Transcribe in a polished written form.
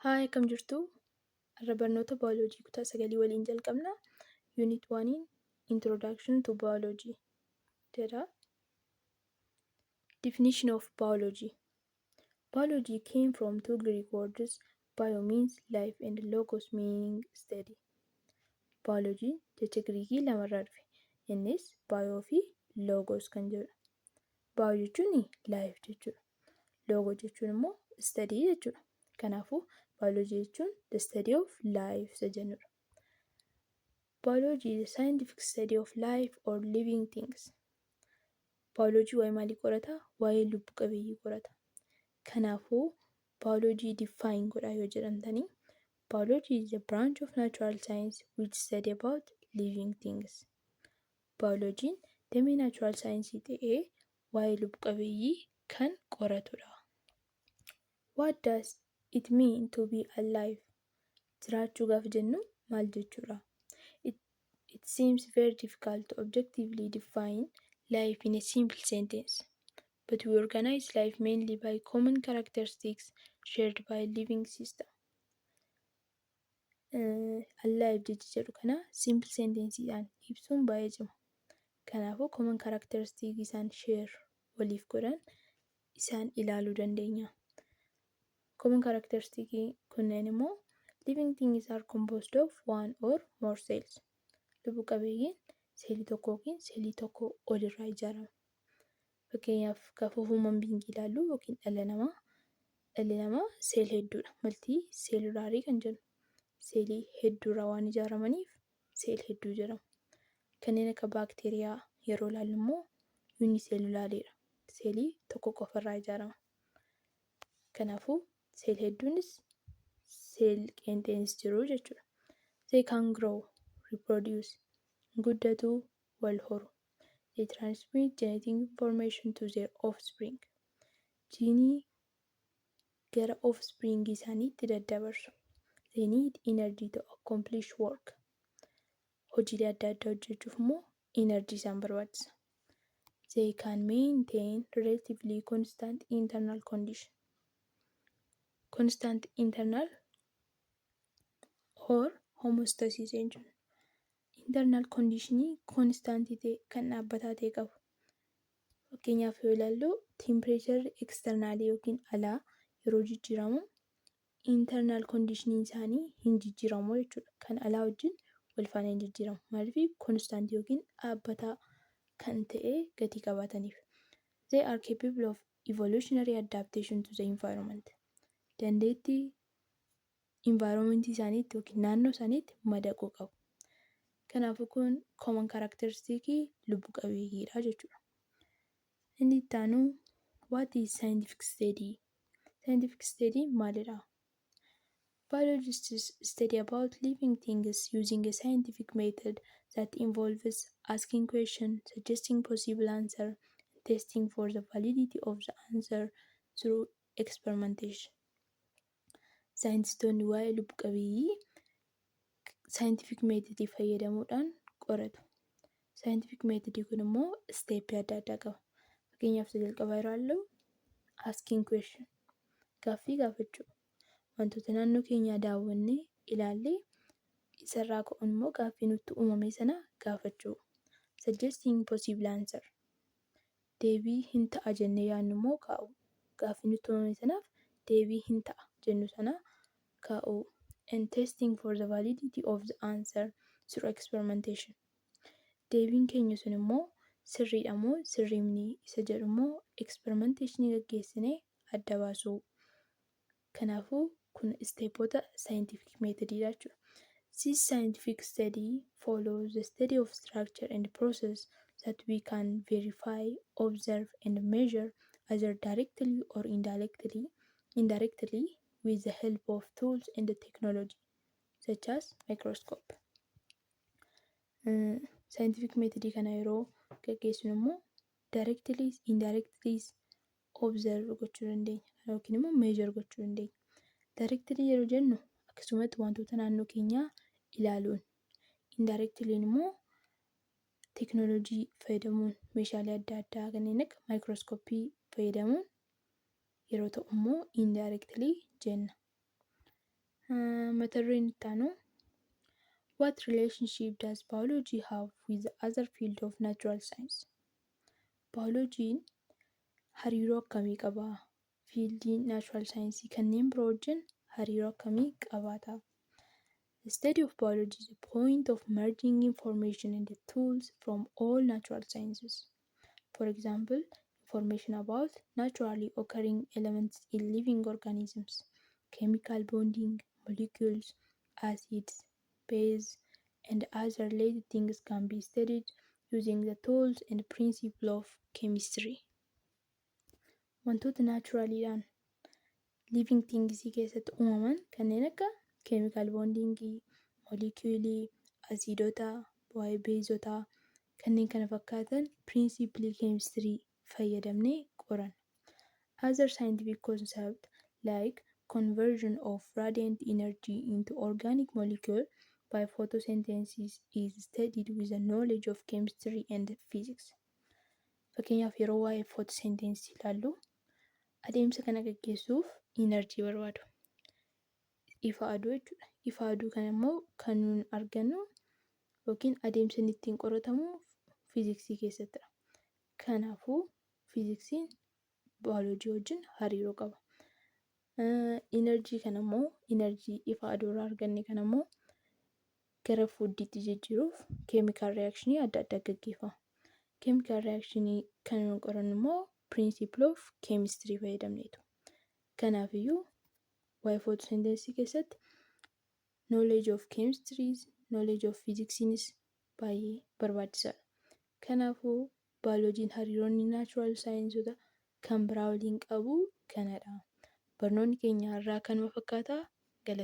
Haa, akkam jirtu? Har'a barnoota baayoloojii kutaa 9 waliin jalqabna. Unit 1 Introduction to Biology jedha. Definition of biology. Biology came from two Greek words, bio means life and logos meaning study. Biology jecha Giriikii lamarraa dhufe. Innis bio fi logos kan jedhudha. Bio jechuun life jechuudha. Logo jechuun immoo study jechuudha. Kanaafuu biology jechuun the study of life isa jennudha. Biology is the scientific study of life or living things. Biology waa'ee maalii qorata? Waa'ee lubbu qabeeyyii qorata. Kanaafuu biology define godhaa yoo jedhamtanii, biology is a branch of natural science which study about living things. Biology'n damee natural science ta'ee waa'ee lubbu qabeeyyii kan qoratudha. What does it mean to be alive? Jiraachuu gaafa jennu maal jechuudha? It seems very difficult to objectively define life in a simple sentence, but we organize life mainly by common characteristics shared by living system. Alive jecha jedhu kana simple sentenceidhaan ibsuun baay'ee cima. Kanaafuu common characteristics isaan share waliif godhan isaan ilaaluu dandeenya. Common characteristics kunneen immoo living things are composed of one or more cells. Lubbu qabeeyyiin seelii tokko yookiin seelii tokko olirraa ijaarama. Fakkeenyaaf gaafa human being ilaallu yookiin dhalli namaa seel hedduudha. Multi seelulaarii kan jennu seelii hedduurraa waan ijaaramaniif seel hedduu jedhamu. Kanneen akka baakteeriyaa yeroo ilaallu immoo yuuniseelulaariidha. Seelii tokko qofarraa ijaarama. Kanaafuu seel hedduunis seel qeenxeenis jiru jechuudha. They can grow, reproduce, guddatu, wal horu. They transmit genetic information to their offspring. Jiinii gara offspring isaaniitti daddabarsu. They need energy to accomplish work. Hojiilee adda addaa hojjechuuf immoo energy isaan barbaachisa. They can maintain relatively constant internal condition. Constant internal or homeostasis jechuudha. Internal conditionii constant ta'e kan dhaabbataa ta'e qabu. Fakkeenyaaf yoo ilaallu temperature external yookiin alaa yeroo jijjiiramu internal conditionii isaanii hin jijjiiramu jechuudha. Kan alaa wajjin wal faana hin jijjiiramu. Maaliif constant yookiin dhaabbataa kan ta'e gatii qabaataniif. They are capable of evolutionary adaptation to the environment. Dandeettii environment isaaniitti yookiin naannoo isaaniitti madaquu qabu. Kanaafuu kun common characteristic lubbu qabeeyyiidha jechuudha. Inni itti aanu what is scientific study? Scientific study maalidha? Biologists study about living things using a scientific method that involves asking questions, suggesting possible answers, and testing for the validity of the answer through experimentation. Saayintistoonni waa'ee lubbu qabeeyyii scientific method fayyadamuudhaan qoratu. Scientific method kun immoo steepii adda addaa qaba. Fakkeenyaaf jalqabaa yeroo ilaallu asking question gaaffii gaafachuu. Wantoota naannoo keenyaa daawwannee ilaallee isarraa ka'uun immoo gaaffii nutti uumame sana gaafachuu. Suggesting possible answer. Deebii hin ta'a jennee yaadnu immoo kaa'u. Gaaffii nutti uumame sanaaf deebii hin ta'a jennu sana kaa'u. And testing for the validity of the answer through experimentation. Deebiin keenya sun immoo sirriidha moo sirrii miti isa jedhu immoo experimentation gaggeessinee adda baasuu. Kanaafuu kun steepota scientific methodidha jechuudha. This scientific study follows the study of structure and process that we can verify, observe and measure either directly or indirectly with the help of tools and technology such as microscope. Scientific method kana yeroo gaggeessinu immoo directly, indirectly observe gochuu dandeenya yookiin immoo measure gochuu dandeenya. Directly yeroo jennu akkasumatti wantoota naannoo keenyaa ilaaluun. Indirectly immoo teknoolojii fayyadamuun meeshaalee adda addaa kanneen akka microscope fayyadamuun yeroo ta'u immoo indirectly jenna. Mata dureen itti aanu What relationship does biology have with the other field of natural science? Biologiin hariiroo akkamii qaba? Fiildii natural saayinsii kanneen biroo wajjin hariiroo akkamii qabaata? The study of biology is a point of merging information and the tools from all natural sciences. For example, information about naturally occurring elements in living organisms, chemical bonding, molecules, acids, bases, and other related things can be studied using the tools and principles of chemistry. Wantoota naachuraaliidhaan living things keessatti uumaman kanneen akka chemical bonding, molecuulii, asiidota, waa'ee beezotaa kanneen kana fakkaatan principles chemistry fayyadamnee qoranna. Other scientific concepts like conversion of radiant energy into organic molecule by photosynthesis is studied with the knowledge of chemistry and physics. Fakkeenyaaf yeroo waa'ee photosynthesis ilaallu adeemsa kana gaggeessuuf energy barbaadu. Ifa aduu jechuudha. Ifa aduu kana immoo kan nuyi argannu yookiin adeemsa inni ittiin qoratamu fiiziksii keessattidha. Kanaafuu fiiziksiin baayoloojii wajjin hariiroo qaba. Energy kana immoo energy ifa aduu irraa arganne kana immoo gara foodiitti jijjiiruuf chemical reaction adda addaa gaggeeffama. Chemical reaction kan nuyi qorannu immoo principle of chemistry fayyadamneetu. Kanaafiyyuu waa'ee photosynthesis keessatti knowledge of chemistry, knowledge of physics baay'ee barbaachisaadha. Kanaafuu baayoloojiin hariiroonni natural saayinsota kan biraa waliin qabu kanadha. Barnoonni keenya irraa kanuma fakkaata. Galatoomna.